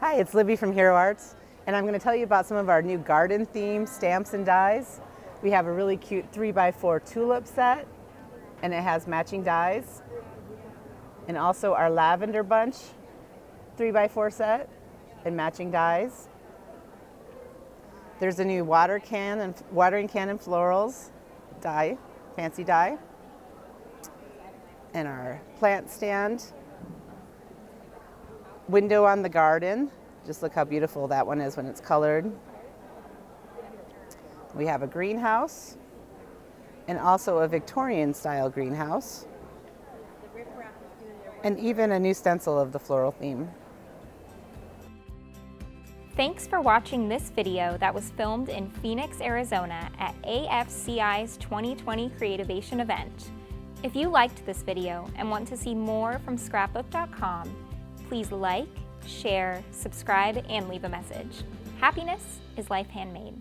Hi, it's Libby from Hero Arts, and I'm going to tell you about some of our new garden themed stamps and dies. We have a really cute 3x4 tulip set, and it has matching dies. And also our lavender bunch 3x4 set and matching dies. There's a new watering can and florals die, fancy die. And our plant stand. Window on the garden. Just look how beautiful that one is when it's colored. We have a greenhouse and also a Victorian style greenhouse. And even a new stencil of the floral theme. Thanks for watching this video that was filmed in Phoenix, Arizona at AFCI's 2020 Creativation event. If you liked this video and want to see more from Scrapbook.com, please like, share, subscribe, and leave a message. Happiness is life handmade.